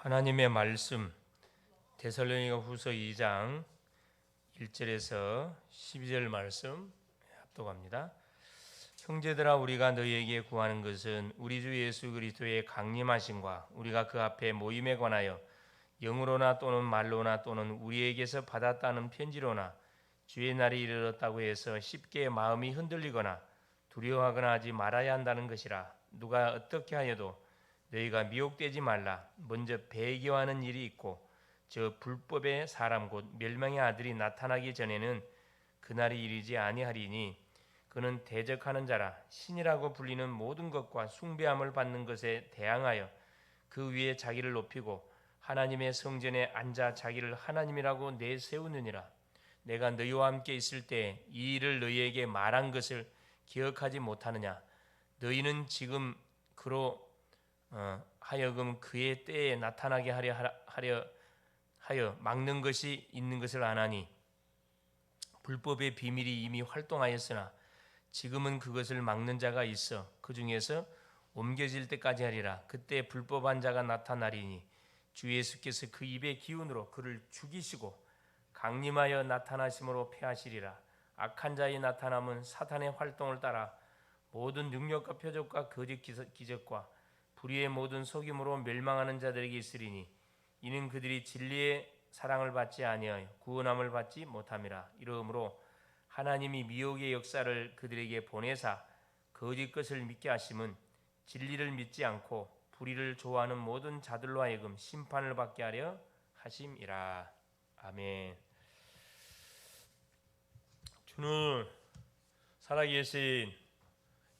하나님의 말씀 데살로니가 후서 2장 1절에서 12절 말씀 합독합니다. 형제들아, 우리가 너희에게 구하는 것은 우리 주 예수 그리스도의 강림하심과 우리가 그 앞에 모임에 관하여 영으로나 또는 말로나 또는 우리에게서 받았다는 편지로나 주의 날이 이르렀다고 해서 쉽게 마음이 흔들리거나 두려워하거나 하지 말아야 한다는 것이라. 누가 어떻게 하여도 너희가 미혹되지 말라. 먼저 배교하는 일이 있고 저 불법의 사람 곧 멸망의 아들이 나타나기 전에는 그날이 이르지 아니하리니 그는 대적하는 자라. 신이라고 불리는 모든 것과 숭배함을 받는 것에 대항하여 그 위에 자기를 높이고 하나님의 성전에 앉아 자기를 하나님이라고 내세우느니라. 내가 너희와 함께 있을 때 이 일을 너희에게 말한 것을 기억하지 못하느냐. 너희는 지금 그로 하여금 그의 때에 나타나게 하여 막는 것이 있는 것을 아나니 불법의 비밀이 이미 활동하였으나 지금은 그것을 막는 자가 있어 그 중에서 옮겨질 때까지 하리라. 그때 불법한 자가 나타나리니 주 예수께서 그 입의 기운으로 그를 죽이시고 강림하여 나타나심으로 패하시리라. 악한 자의 나타남은 사탄의 활동을 따라 모든 능력과 표적과 거짓 기적과 불의의 모든 속임으로 멸망하는 자들에게 있으리니 이는 그들이 진리의 사랑을 받지 아니하여 구원함을 받지 못함이라. 이러므로 하나님이 미혹의 역사를 그들에게 보내사 거짓 것을 믿게 하심은 진리를 믿지 않고 불의를 좋아하는 모든 자들로 하여금 심판을 받게 하려 하심이라. 아멘. 주는 살아계신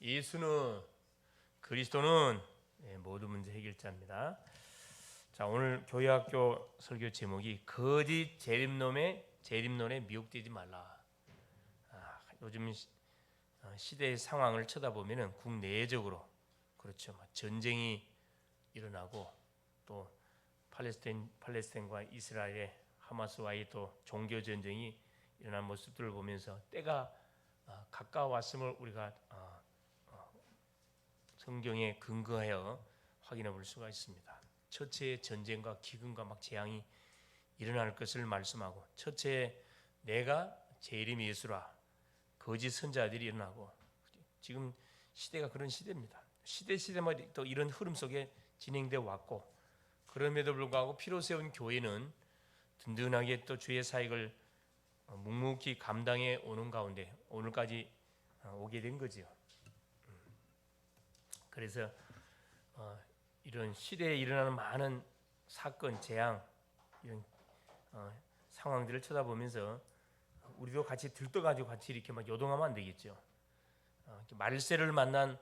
예수는 그리스도는 모든 문제 해결자입니다. 자, 오늘 교회학교 설교 제목이 거짓 재림론에 미혹되지 말라. 요즘 시대의 상황을 쳐다보면은 국내적으로 그렇죠. 전쟁이 일어나고 또 팔레스타인과 이스라엘의 하마스와의 또 종교 전쟁이 일어난 모습들을 보면서 때가 가까웠음을 우리가 성경에 근거하여 확인해 볼 수가 있습니다. 첫째, 전쟁과 기근과 막 재앙이 일어날 것을 말씀하고, 첫째, 내가 재림 예수라. 거짓 선자들이 일어나고, 지금 시대가 그런 시대입니다. 시대마다 또 이런 흐름 속에 진행되어 왔고, 그럼에도 불구하고 피로 세운 교회는 든든하게 또 주의 사역을 묵묵히 감당해 오는 가운데 오늘까지 오게 된 거죠. 그래서 이런 시대에 일어나는 많은 사건, 재앙, 이런 상황들을 쳐다보면서 우리도 같이 들떠가지고 같이 이렇게 막 요동하면 안 되겠죠. 말세를 만난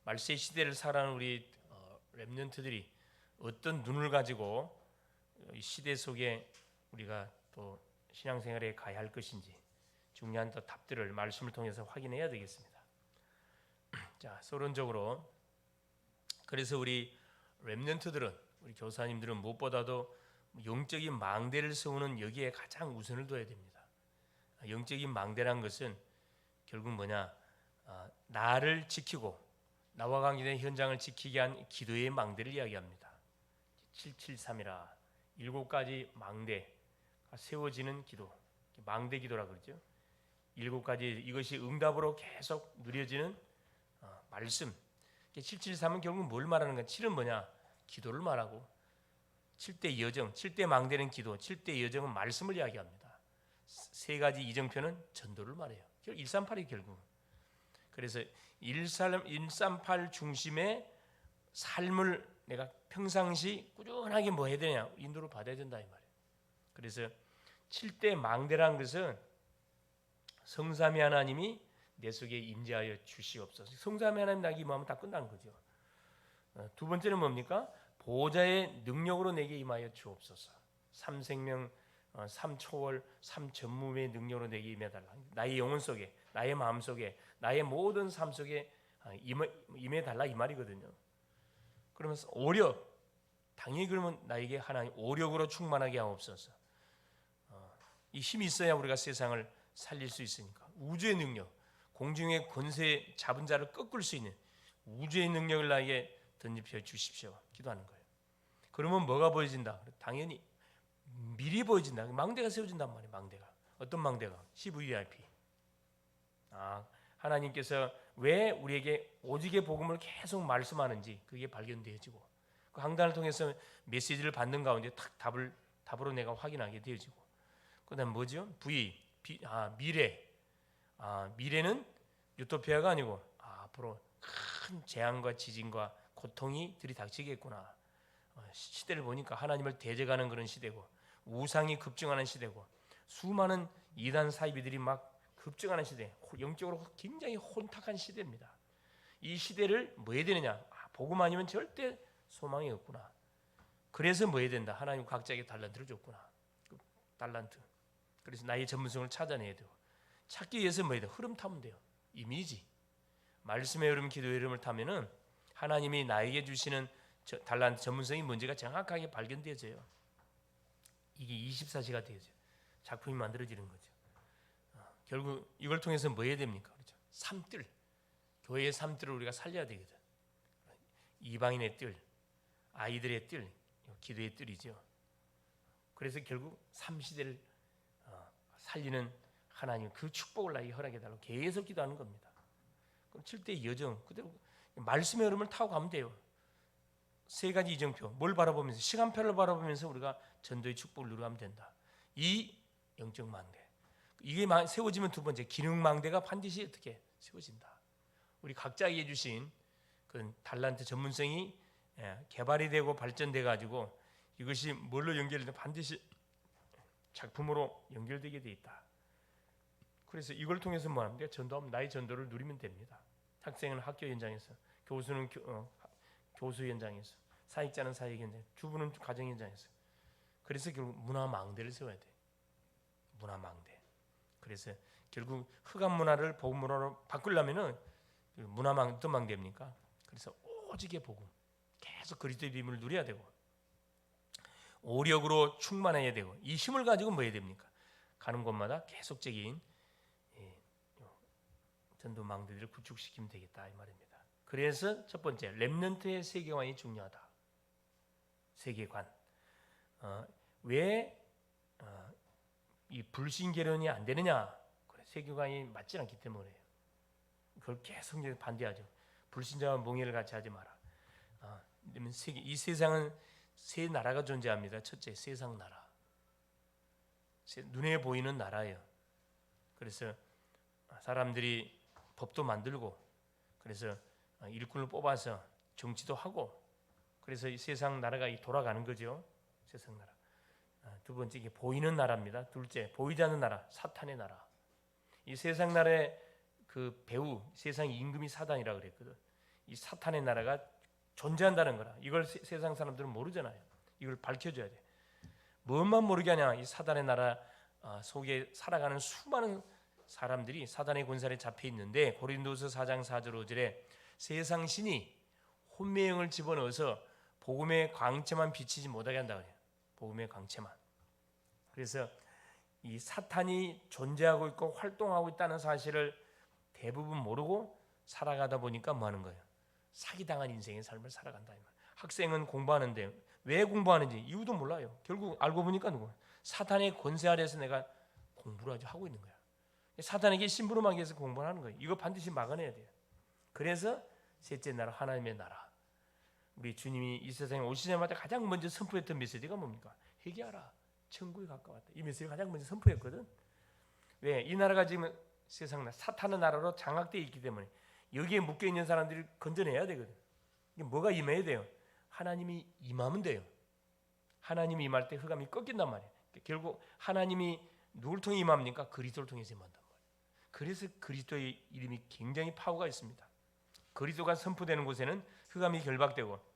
말세 시대를 살아가는 우리 렘넌트들이 어떤 눈을 가지고 이 시대 속에 우리가 또 신앙생활에 가야 할 것인지 중요한 또 답들을 말씀을 통해서 확인해야 되겠습니다. 자, 서론적으로 그래서 우리 렘넌트들은, 우리 교사님들은 무엇보다도 영적인 망대를 세우는 여기에 가장 우선을 둬야 됩니다. 영적인 망대란 것은 결국 뭐냐, 나를 지키고 나와 관계된 현장을 지키게 한 기도의 망대를 이야기합니다. 773이라 7가지 망대가 세워지는 기도, 망대 기도라 그러죠. 7가지 이것이 응답으로 계속 누려지는 말씀. 773은 결국 뭘 말하는 거야? 7은 뭐냐? 기도를 말하고, 7대 여정, 7대 망대는 기도, 7대 여정은 말씀을 이야기합니다. 3가지 이정표는 전도를 말해요. 결국 138이 결국. 그래서 138 중심의 삶을 내가 평상시 꾸준하게 뭐 해야 되냐? 인도를 받아야 된다 이 말이에요. 그래서 7대 망대라는 것은 성삼위 하나님이 내 속에 임재하여 주시옵소서. 성삼위 하나님 나에게 임하면 다 끝난 거죠. 두 번째는 뭡니까? 보호자의 능력으로 내게 임하여 주옵소서. 삼생명, 삼초월, 삼전무의 능력으로 내게 임해달라. 나의 영혼 속에, 나의 마음 속에, 나의 모든 삶 속에 임해달라 이 말이거든요. 그러면서 오력, 당연히 그러면 나에게 하나님 오력으로 충만하게 하옵소서. 이 힘이 있어야 우리가 세상을 살릴 수 있으니까. 우주의 능력, 공중의 권세 잡은 자를 꺾을 수 있는 우주의 능력을 나에게 던집혀 주십시오. 기도하는 거예요. 그러면 뭐가 보여진다? 당연히 미리 보여진다. 망대가 세워진단 말이에요. 망대가. 어떤 망대가? CVIP. 하나님께서 왜 우리에게 오직의 복음을 계속 말씀하는지 그게 발견되어지고, 그 항단을 통해서 메시지를 받는 가운데 탁 답으로 내가 확인하게 되어지고, 그다음 뭐죠? 미래. 미래는 유토피아가 아니고 앞으로 큰 재앙과 지진과 고통이 들이닥치겠구나. 시대를 보니까 하나님을 대적하는 그런 시대고, 우상이 급증하는 시대고, 수많은 이단 사이비들이 막 급증하는 시대, 영적으로 굉장히 혼탁한 시대입니다. 이 시대를 뭐 해야 되느냐? 복음 아니면 절대 소망이 없구나. 그래서 뭐 해야 된다? 하나님 각자에게 달란트를 줬구나. 달란트. 그래서 나의 전문성을 찾아내야 되고, 찾기 위해서 뭐 해야 돼? 흐름 타면 돼요. 이미지. 말씀의 흐름, 기도의 흐름을 타면은 하나님이 나에게 주시는 달란트, 전문성이 뭔지가 정확하게 발견되어져요. 이게 24시가 되어져요. 작품이 만들어지는 거죠. 결국 이걸 통해서 뭐 해야 됩니까? 그렇죠? 삶들, 교회의 삶들을 우리가 살려야 되거든. 이방인의 뜰, 아이들의 뜰, 기도의 뜰이죠. 그래서 결국 삶시대를 살리는 하나님, 그 축복을 나에게 허락해달라고 계속 기도하는 겁니다. 그럼 7대의 여정, 그대로 말씀의 흐름을 타고 가면 돼요. 세 가지 이정표, 뭘 바라보면서, 시간표를 바라보면서 우리가 전도의 축복을 누려가면 된다. 이 영적 망대, 이게 세워지면 두 번째, 기능 망대가 반드시 어떻게 세워진다. 우리 각자에게 주신 그 달란트 전문성이 개발이 되고 발전돼 가지고 이것이 뭘로 연결되면 반드시 작품으로 연결되게 돼 있다. 그래서 이걸 통해서 뭐 하면 돼? 전도하면 나의 전도를 누리면 됩니다. 학생은 학교 현장에서, 교수는 교수 현장에서, 사역자는 사역 현장, 주부는 가정 현장에서. 그래서 결국 문화 망대를 세워야 돼. 문화 망대. 그래서 결국 흑암 문화를 복음 문화로 바꾸려면은 문화 어떤 망대입니까? 그래서 오직의 복음, 계속 그리스도의 비밀을 누려야 되고, 오력으로 충만해야 되고, 이 힘을 가지고 뭐 해야 됩니까? 가는 곳마다 계속적인 전도 망대들을 구축시키면 되겠다 이 말입니다. 그래서 첫 번째, 렘넌트의 세계관이 중요하다. 세계관. 왜 이 불신개론이 안 되느냐? 그래, 세계관이 맞지 않기 때문에요. 그걸 계속 반대하죠. 불신자와 몽해를 같이 하지 마라. 이 세상은 세 나라가 존재합니다. 첫째, 세상 나라. 눈에 보이는 나라예요. 그래서 사람들이 법도 만들고, 그래서 일꾼을 뽑아서 정치도 하고, 그래서 이 세상 나라가 돌아가는 거죠. 세상 나라. 두 번째, 이게 보이는 나라입니다. 둘째, 보이지 않는 나라, 사탄의 나라. 이 세상 나라의 그 배후, 세상 임금이 사단이라고 그랬거든. 이 사탄의 나라가 존재한다는 거라. 이걸 세상 사람들은 모르잖아요. 이걸 밝혀줘야 돼. 무엇만 모르게 하냐? 이 사단의 나라 속에 살아가는 수많은 사람들이 사단의 권세에 잡혀 있는데, 고린도서 4장 4절 5절에 세상 신이 혼매형을 집어넣어서 복음의 광채만 비치지 못하게 한다 그래요. 복음의 광채만. 그래서 이 사탄이 존재하고 있고 활동하고 있다는 사실을 대부분 모르고 살아가다 보니까 뭐 하는 거예요? 사기당한 인생의 삶을 살아간다. 학생은 공부하는데 왜 공부하는지 이유도 몰라요. 결국 알고 보니까 누구? 사탄의 권세 아래에서 내가 공부를 하고 있는 거야. 사탄에게 심부름하기 위해서 공부를 하는 거예요. 이거 반드시 막아내야 돼요. 그래서 셋째 나라, 하나님의 나라. 우리 주님이 이 세상에 오시자마자 가장 먼저 선포했던 메시지가 뭡니까? 회개하라, 천국에 가까웠다. 이 메시지를 가장 먼저 선포했거든. 왜? 이 나라가 지금 세상 사탄의 나라로 장악되어 있기 때문에 여기에 묶여 있는 사람들이 건져내야 되거든. 이게 뭐가 임해야 돼요? 하나님이 임하면 돼요. 하나님이 임할 때 흑암이 꺾인단 말이에요. 결국 하나님이 누굴 통해 임합니까? 그리스도를 통해서 임한단 말이에요. 그래서 그리스도의 이름이 굉장히 파워가 있습니다. 그리스도가 선포되는 곳에는 흑암이 결박되고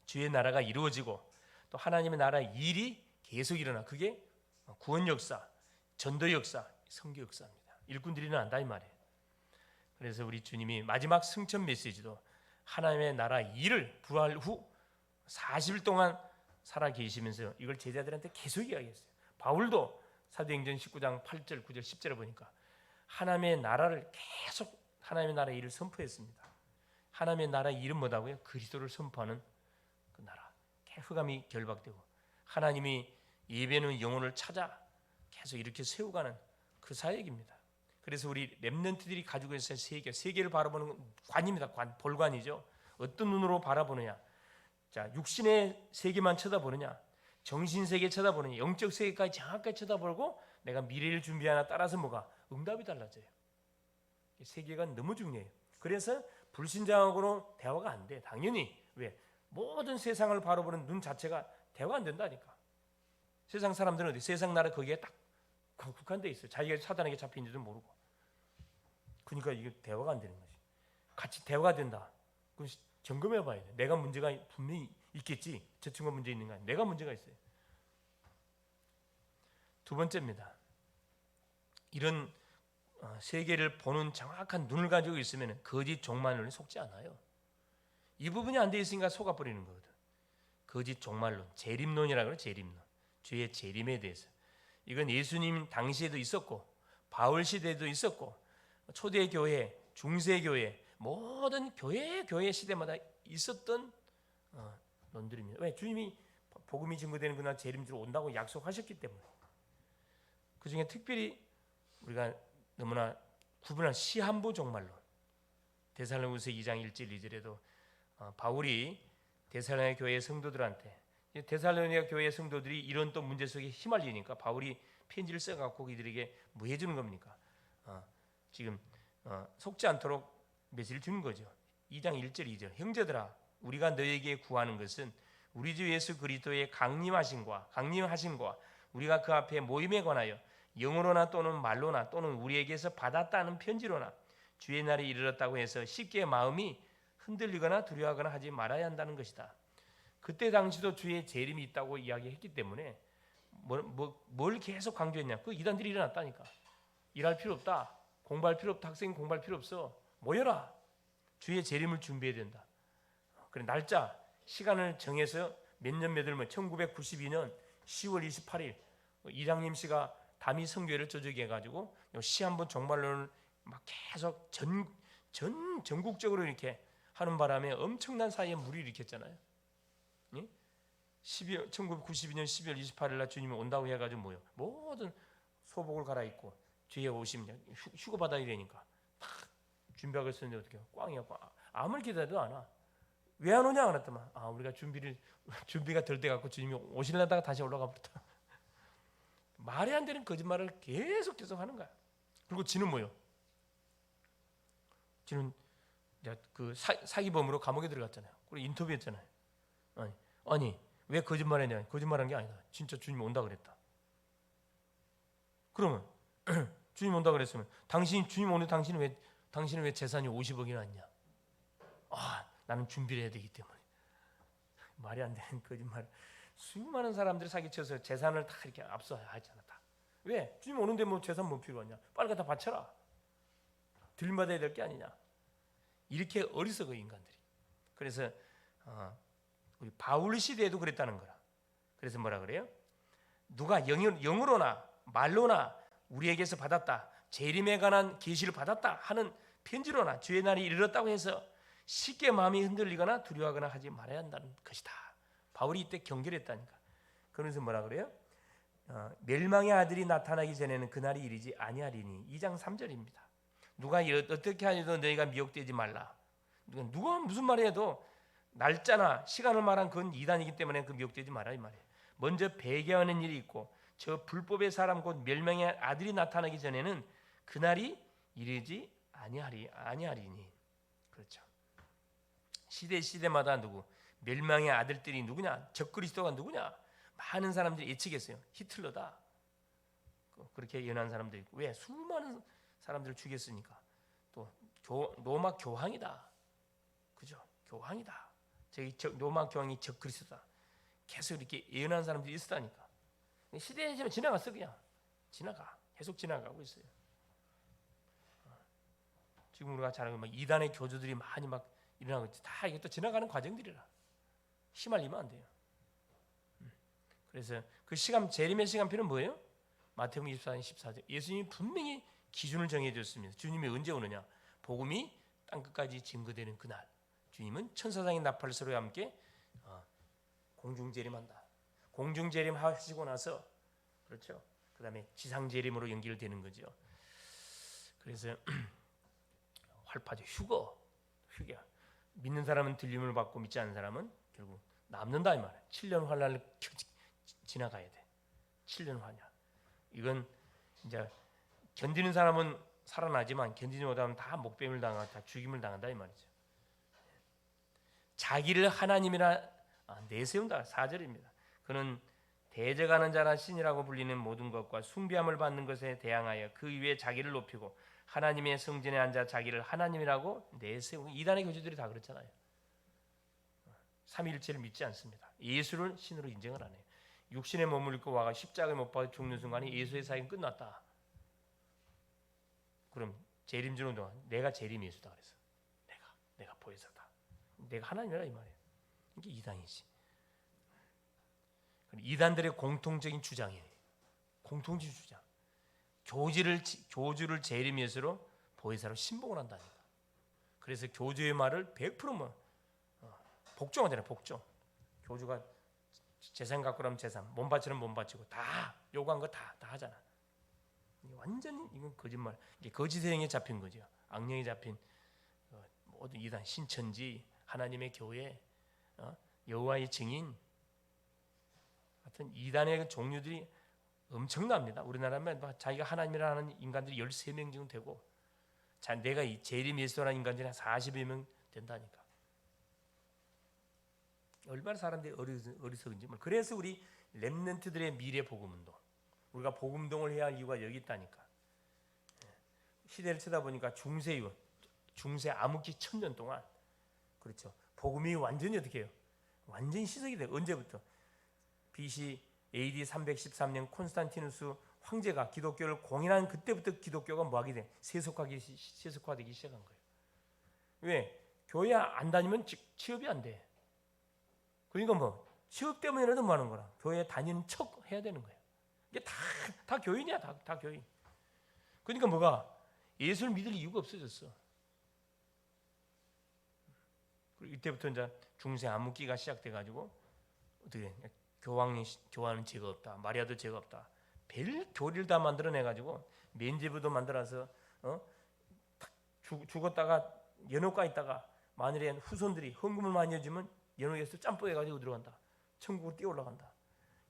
주의 나라가 이루어지고 또 하나님의 나라의 일이 계속 일어나. 그게 구원 역사, 전도 역사, 선교 역사입니다. 일꾼들이 일어난다 이 말이에요. 그래서 우리 주님이 마지막 승천 메시지도 하나님의 나라 일을 부활 후 40일 동안 살아 계시면서 이걸 제자들한테 계속 이야기했어요. 바울도 사도행전 19장 8절, 9절, 10절에 보니까 하나님의 나라를 계속 하나님의 나라의 일을 선포했습니다. 하나님의 나라의 일은 뭐다고요? 그리스도를 선포하는 그 나라. 흑암이 결박되고, 하나님이 예배는 영혼을 찾아 계속 이렇게 세워가는 그 사역입니다. 그래서 우리 렘넌트들이 가지고 있어야 세계를 바라보는 관입니다. 볼관이죠. 어떤 눈으로 바라보느냐. 자, 육신의 세계만 쳐다보느냐, 정신 세계 쳐다보느냐, 영적 세계까지 정확하게 쳐다보고 내가 미래를 준비하나 따라서 뭐가 응답이 달라져요. 세계가 너무 중요해요. 그래서 불신자하고는 대화가 안 돼. 당연히. 왜? 모든 세상을 바라보는 눈 자체가 대화가 안 된다니까. 세상 사람들은 어디? 세상 나라 거기에 딱 국한돼 있어요. 자기가 사단에게 잡힌지도 모르고. 그러니까 이게 대화가 안 되는 거지. 같이 대화가 된다. 그럼 점검해 봐야 돼. 내가 문제가 분명히 있겠지. 저 친구가 문제 있는 거 아니야. 내가 문제가 있어요. 두 번째입니다. 이런 세계를 보는 정확한 눈을 가지고 있으면 거짓 종말론에 속지 않아요. 이 부분이 안 돼 있으니까 속아버리는 거거든. 거짓 종말론, 재림론이라고 그래요. 재림론. 주의 재림에 대해서. 이건 예수님 당시에도 있었고, 바울 시대에도 있었고, 초대교회, 중세교회, 모든 교회 시대마다 있었던 논들입니다. 왜? 주님이 복음이 증거되는 그날 재림주로 온다고 약속하셨기 때문에. 그 중에 특별히 우리가 너무나 구분한 시한부 종말론. 데살로니가서 2장 1절 2절에도 바울이 데살로니가 교회 성도들한테, 데살로니가 교회 성도들이 이런 또 문제 속에 휘말리니까 바울이 편지를 써갖고 이들에게 뭐 해주는 겁니까? 지금 속지 않도록 메시지를 주는 거죠. 2장 1절 2절 형제들아, 우리가 너에게 구하는 것은 우리 주 예수 그리스도의 강림하심과 우리가 그 앞에 모임에 관하여 영어로나 또는 말로나 또는 우리에게서 받았다는 편지로나 주의 날이 이르렀다고 해서 쉽게 마음이 흔들리거나 두려워하거나 하지 말아야 한다는 것이다. 그때 당시도 주의 재림이 있다고 이야기했기 때문에 뭘 계속 강조했냐? 그 이단들이 일어났다니까. 일할 필요 없다. 공부할 필요 없다. 학생 공부할 필요 없어. 모여라. 주의 재림을 준비해야 된다. 그래, 날짜, 시간을 정해서 몇 년 몇월 1992년 10월 28일 이장님 씨가 담이 성교회를 조직해가지고 시한부 종말론을 막 계속 전국적으로 이렇게 하는 바람에 엄청난 사이에 물이 일으켰잖아요. 1992년 12월 28일 날 주님이 온다고 해가지고 뭐요? 모든 소복을 갈아입고 주의 오시면 휴거 받아야 되니까 막 준비하고 있었는데 어떻게 해요? 꽝이야, 꽝. 아무리 기다려도 안 와. 왜 안 오냐? 안 왔더만. 우리가 준비가 덜 돼갖고 주님이 오시려다가 다시 올라가 버렸다. 말이 안 되는 거짓말을 계속 하는 거야. 그리고 지는 뭐요? 지는 그 사기범으로 감옥에 들어갔잖아요. 그리고 인터뷰했잖아요. 아니 왜 거짓말했냐? 거짓말한 게 아니다. 진짜 주님 온다 그랬다. 그러면 주님 온다 그랬으면 주님 오늘 당신은 왜 재산이 50억이나 있냐? 나는 준비를 해야 되기 때문에. 말이 안 되는 거짓말. 수많은 사람들이 사기쳐서 재산을 다 이렇게 압수하잖아. 다. 왜? 주님 오는데 뭐 재산 뭐 필요하냐? 빨리 갖다 바쳐라. 들림받아야 될 게 아니냐? 이렇게 어리석어 인간들이. 그래서 우리 바울 시대에도 그랬다는 거라. 그래서 뭐라 그래요? 누가 영으로나 말로나 우리에게서 받았다, 재림에 관한 계시를 받았다 하는 편지로나 주의 날이 이르렀다고 해서 쉽게 마음이 흔들리거나 두려워하거나 하지 말아야 한다는 것이다. 바울이 이때 경계했다니까. 그러면서 뭐라 그래요? 멸망의 아들이 나타나기 전에는 그날이 이르지 아니하리니. 2장 3절입니다. 누가 어떻게 하여도 너희가 미혹되지 말라. 누가 무슨 말을 해도 날짜나 시간을 말한 그건 이단이기 때문에 그 미혹되지 마라 이 말이에요. 먼저 배교하는 일이 있고 저 불법의 사람 곧 멸망의 아들이 나타나기 전에는 그날이 이르지 아니하리니. 그렇죠. 시대마다 누구 멸망의 아들들이 누구냐? 적그리스도가 누구냐? 많은 사람들이 예측했어요. 히틀러다. 그렇게 예언한 사람도 있고. 왜? 수많은 사람들을 죽였으니까. 또 로마 교황이다. 그죠? 교황이다. 로마 교황이 적그리스도다. 계속 이렇게 예언한 사람들이 있었다니까. 시대에 지나갔어. 그냥 계속 지나가고 있어요. 지금 우리가 잘 알고 이단의 교주들이 많이 막 일어나고 있지. 다 이것도 지나가는 과정들이라. 휘말리면 안 돼요. 그래서 그 재림의 시간표는 뭐예요? 마태복음 24장 14절. 예수님이 분명히 기준을 정해줬습니다. 주님이 언제 오느냐? 복음이 땅끝까지 증거되는 그날. 주님은 천사장의 나팔 소리와 함께 공중재림한다. 공중재림 하시고 나서 그렇죠. 그 다음에 지상재림으로 연결되는 거죠. 그래서 활파죠. 휴게. 믿는 사람은 들림을 받고 믿지 않는 사람은 결국 남는다 이 말이에요. 7년 환란을 지나가야 돼. 7년 환란. 이건 이제 견디는 사람은 살아나지만 견디지 못하면 다 목뱀을 당하고 다 죽임을 당한다 이 말이죠. 자기를 하나님이라 내세운다. 4절입니다. 그는 대적하는 자나 신이라고 불리는 모든 것과 숭배함을 받는 것에 대항하여 그 위에 자기를 높이고 하나님의 성전에 앉아 자기를 하나님이라고 내세우고, 이단의 교주들이 다 그렇잖아요. 삼위일체를 믿지 않습니다. 예수를 신으로 인정을 안 해요. 육신의 몸을 입고 와가 십자가에 못 박아 죽는 순간에 예수의 사역은 끝났다. 그럼 재림 주는 동안 내가 재림 예수다 그래서 내가 보혜사다. 내가 하나님이라 이 말이에요. 이게 이단이지. 이단들의 공통적인 주장이에요. 공통적인 주장. 교주를 재림 예수로 보혜사로 신봉을 한다니까. 그래서 교주의 말을 100% 복종하잖아요. 복종. 교주가 재산 갖고 나면 재산, 몸 바치면 몸 바치고 다 요구한 거 다 하잖아. 완전히 이건 거짓말. 이게 거짓의 행에 잡힌 거죠. 악령에 잡힌 모든 이단, 신천지, 하나님의 교회, 여호와의 증인, 같은 이단의 종류들이 엄청납니다. 우리나라면 자기가 하나님이라 하는 인간들이 13명 정도 되고, 내가 이 재림 예수라는 인간들이 한 40여 명 된다니까. 얼마나 사람들이 어리석은지. 그래서 우리 렘넌트들의 미래 복음운동, 우리가 복음운동을 해야 할 이유가 여기 있다니까. 시대를 쳐다보니까 중세 암흑기 1000년 동안, 그렇죠, 복음이 완전히 어떻게 해요? 완전히 시석이 돼요. 언제부터? BC AD 313년 콘스탄티누스 황제가 기독교를 공인한 그때부터 기독교가 뭐하게 돼? 세속화되기 시작한 거예요. 왜? 교회 안 다니면 취업이 안 돼. 그러니까 취업 때문에라도 뭐 하는 거라? 교회 다니는 척 해야 되는 거예요. 이게 다 교인이야. 다 교인. 그러니까 뭐가? 예수를 믿을 이유가 없어졌어. 그리고 이때부터 이제 중세 암흑기가 시작돼가지고 어떻게 교황은 죄가 없다, 마리아도 죄가 없다, 별 교리를 다 만들어내가지고 면죄부도 만들어서 죽었다가 연옥가 있다가 만일에 후손들이 헌금을 많이 해주면 연옥에서 짬뽕해가지고 들어간다, 천국으로 뛰어 올라간다.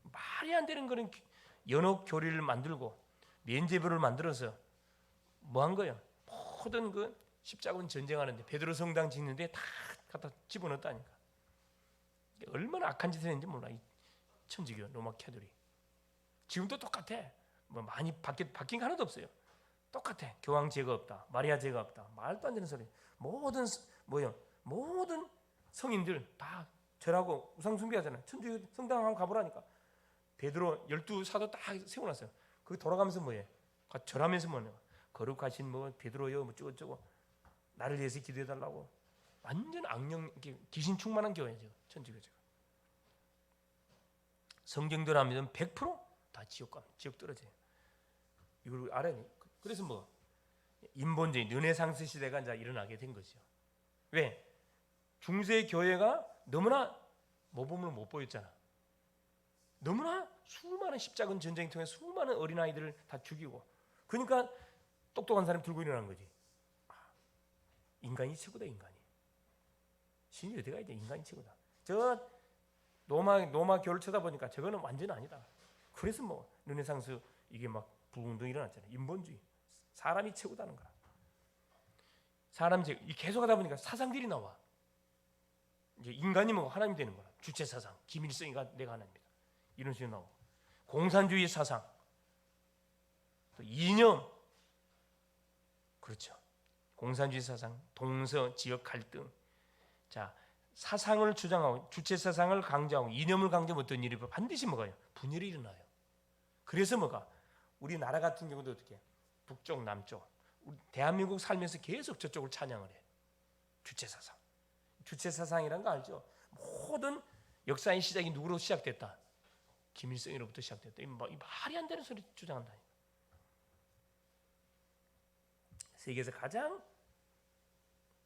말이 안 되는 거는 연옥 교리를 만들고 면죄부를 만들어서 뭐 한 거예요? 모든 그 십자군 전쟁하는데 베드로 성당 짓는데 다 갖다 집어넣었다니까. 얼마나 악한 짓을 했는지 몰라. 이 천주교 로마 캐톨릭 지금도 똑같아. 뭐 많이 바뀐 게 하나도 없어요. 똑같아. 교황 죄가 없다, 마리아 죄가 없다, 말도 안 되는 소리. 모든 성인들 다 절하고 우상 숭배하잖아요. 천주교 성당 한번 가보라니까. 베드로 12사도 딱 세워놨어요. 그 돌아가면서 뭐해? 절하면서 뭐냐? 거룩하신 베드로여 어쩌고 나를 위해서 기도해달라고. 완전 악령, 귀신 충만한 교회죠, 천주교죠. 성경대로 하면 100%다 지옥 떨어져요. 이걸 알아야 돼요. 그래서 인본주의 르네상스 시대가 이제 일어나게 된 거죠. 왜? 중세 교회가 너무나 모범을 못 보였잖아. 너무나 수많은 십자군 전쟁 통해 수많은 어린아이들을 다 죽이고, 그러니까 똑똑한 사람이 들고 일어난 거지. 인간이 최고다. 인간이. 신이 어디 가야 돼? 인간이 최고다. 저 로마 교를 쳐다보니까 저거는 완전 아니다. 그래서 르네상스 이게 막 부흥운동이 일어났잖아요. 인본주의. 사람이 최고다는 거라. 사람이 계속 하다 보니까 사상들이 나와. 이제 인간이 하나님이 되는 거라. 주체 사상, 김일성이가 내가 하나님이다, 이런 식으로 나오고, 공산주의 사상, 또 이념, 그렇죠. 공산주의 사상, 동서 지역 갈등. 자, 사상을 주장하고 주체 사상을 강조하고 이념을 강조하면 어떤 일이 반드시 분열이 일어나요. 그래서 우리나라 같은 경우도 어떻게 해? 북쪽 남쪽, 우리 대한민국 살면서 계속 저쪽을 찬양을 해. 주체 사상. 주체 사상이란 거 알죠? 모든 역사의 시작이 누구로 시작됐다? 김일성으로부터 시작됐다. 이 말이 안 되는 소리 주장한다. 세계에서 가장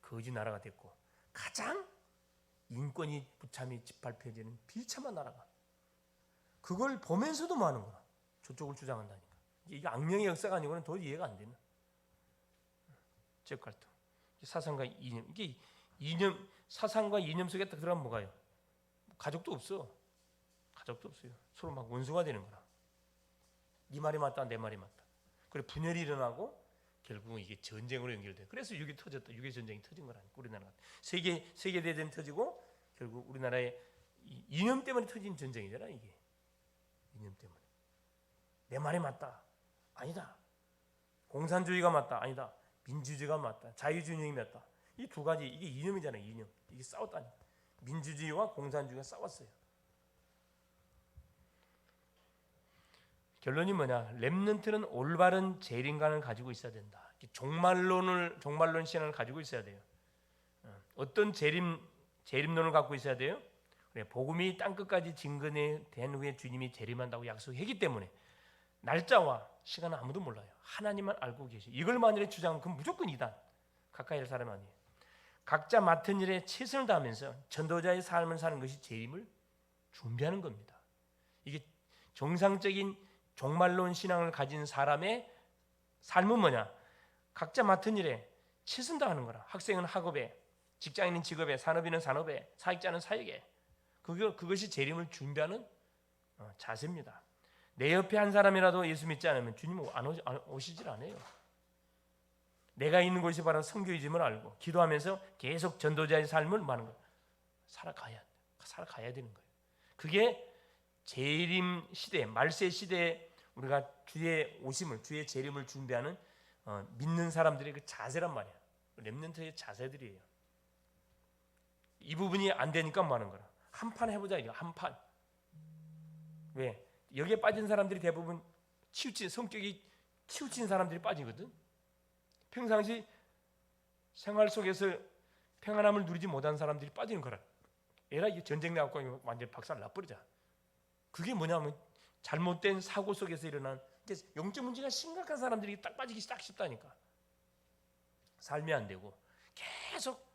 거지 나라가 됐고 가장 인권이 부참이 짓밟혀지는 비참한 나라가 그걸 보면서도 많은 거야. 저쪽을 주장한다니까. 이게 악령의 역사가 아니고는 도저히 이해가 안 되는 지역 갈등. 사상과 이념, 이게 이념, 사상과 이념 속에 딱 들어가면 뭐가요? 가족도 없어. 가족도 없어요. 서로 막 원수가 되는 거라. 네 말이 맞다, 내 말이 맞다. 그래 분열이 일어나고 결국은 이게 전쟁으로 연결돼. 그래서 6.25 터졌다. 6.25 전쟁이 터진 거라니까. 우리나라가 세계 대전이 터지고 결국 우리나라의 이념 때문에 터진 전쟁이잖아. 이게 이념 때문에. 내 말이 맞다. 아니다. 공산주의가 맞다. 아니다. 민주주의가 맞다. 자유주의가 맞다. 이 두 가지 이게 이념이잖아요. 이념. 이게 싸웠다니까. 민주주의와 공산주의가 싸웠어요. 결론이 뭐냐? 렘넌트는 올바른 재림관을 가지고 있어야 된다. 종말론 신앙을 가지고 있어야 돼요. 어떤 재림론을 갖고 있어야 돼요? 그래, 복음이 땅 끝까지 증거된 후에 주님이 재림한다고 약속했기 때문에 날짜와 시간은 아무도 몰라요. 하나님만 알고 계셔. 이걸 만일에 주장하면 그건 무조건 이단. 가까이 할 사람 아니에요. 각자 맡은 일에 최선을 다하면서 전도자의 삶을 사는 것이 재림을 준비하는 겁니다. 이게 정상적인 종말론 신앙을 가진 사람의 삶은 뭐냐? 각자 맡은 일에 최선 다하는 거라. 학생은 학업에, 직장인은 직업에, 산업인은 산업에, 사역자는 사역에. 그것이 재림을 준비하는 자세입니다. 내 옆에 한 사람이라도 예수 믿지 않으면 주님은 오시질 않아요. 내가 있는 곳이 바로 선교이즘을 알고 기도하면서 계속 전도자의 삶을 하는 거예요. 살아가야 되는 거예요. 그게 재림 시대, 말세 시대에 우리가 주의 오심을, 주의 재림을 준비하는 믿는 사람들의 그 자세란 말이야. 렘넌트의 자세들이에요. 이 부분이 안 되니까 뭐 하는 거라. 한 판 해보자 이거. 한 판. 왜? 여기에 빠진 사람들이 대부분 성격이 치우친 사람들이 빠지거든. 평상시 생활 속에서 평안함을 누리지 못한 사람들이 빠지는 거라. 에라 이게 전쟁 나갖고 완전 박살 나버리자. 그게 뭐냐면 잘못된 사고 속에서 일어난 영적 문제가 심각한 사람들이 딱 빠지기 딱 쉽다니까. 삶이 안 되고 계속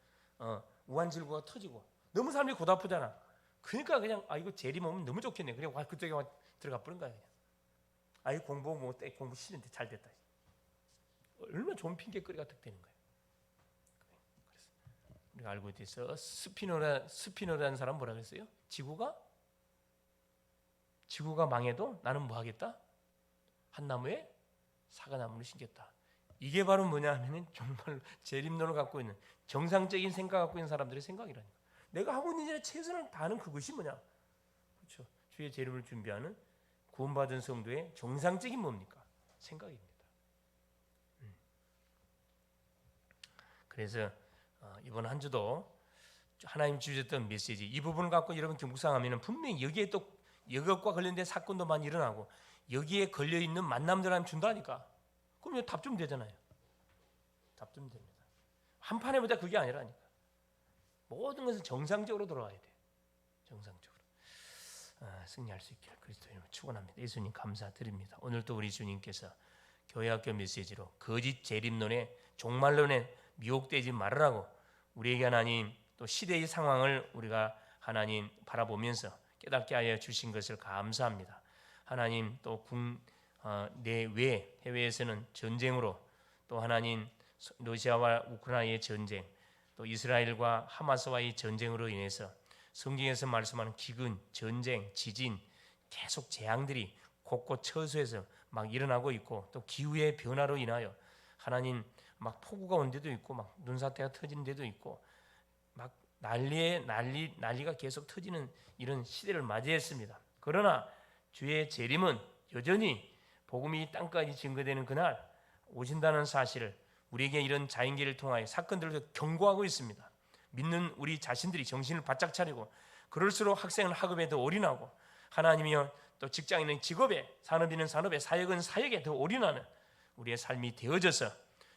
우환질구가 터지고 너무 삶이 고달프잖아. 그러니까 그냥 이거 재림 오면 너무 좋겠네. 그냥 그쪽에 들어가 버린 거야 그냥. 공부 싫은데 잘 됐다. 얼마나 좋은 핑계거리가 득되는 거예요. 그래서 우리가 알고 있어 스피노라는 사람 뭐라 그랬어요? 지구가 망해도 나는 뭐 하겠다? 한 나무에 사과나무를 심겠다. 이게 바로 뭐냐 하면 정말 재림론을 갖고 있는 정상적인 생각 갖고 있는 사람들의 생각이라니까. 내가 하고 있는 일에 최선을 다하는 그것이 뭐냐? 그렇죠. 주의 재림을 준비하는 구원받은 성도의 정상적인 뭡니까? 생각입니다. 그래서 이번 한 주도 하나님 주셨던 메시지 이 부분을 갖고 여러분 묵상하면 분명히 여기에 또 이것과 관련된 사건도 많이 일어나고 여기에 걸려있는 만남들 하면 준다니까. 그럼 답 좀 되잖아요. 답 좀 됩니다. 한 판 해보자 그게 아니라니까. 모든 것은 정상적으로 돌아가야 돼. 정상적으로. 승리할 수 있기를 그리스도 이름으로 축원합니다. 예수님 감사드립니다. 오늘 또 우리 주님께서 교회학교 메시지로 거짓 재림론에 종말론에 미혹되지 말으라고 우리에게 하나님 또 시대의 상황을 우리가 하나님 바라보면서 깨닫게 하여 주신 것을 감사합니다. 하나님 또 내외 해외에서는 전쟁으로 또 하나님 러시아와 우크라이나의 전쟁 또 이스라엘과 하마스와의 전쟁으로 인해서 성경에서 말씀하는 기근, 전쟁, 지진 계속 재앙들이 곳곳 처소에서 막 일어나고 있고 또 기후의 변화로 인하여 하나님 막 폭우가 온 데도 있고 막 눈사태가 터지는 데도 있고 막 난리가 계속 터지는 이런 시대를 맞이했습니다. 그러나 주의 재림은 여전히 복음이 땅까지 증거되는 그날 오신다는 사실을 우리에게 이런 자인계를 통하여 사건들을 경고하고 있습니다. 믿는 우리 자신들이 정신을 바짝 차리고 그럴수록 학생은 학업에 더 올인하고 하나님이여 또 직장인은 직업에 산업인은 산업에 사역은 사역에 더 올인하는 우리의 삶이 되어져서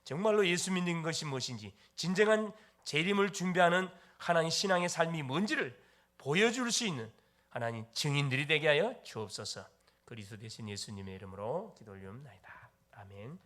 정말로 예수 믿는 것이 무엇인지 진정한 재림을 준비하는 하나님 신앙의 삶이 뭔지를 보여줄 수 있는 하나님 증인들이 되게 하여 주옵소서. 그리스도 되신 예수님의 이름으로 기도 올리옵나이다. 아멘.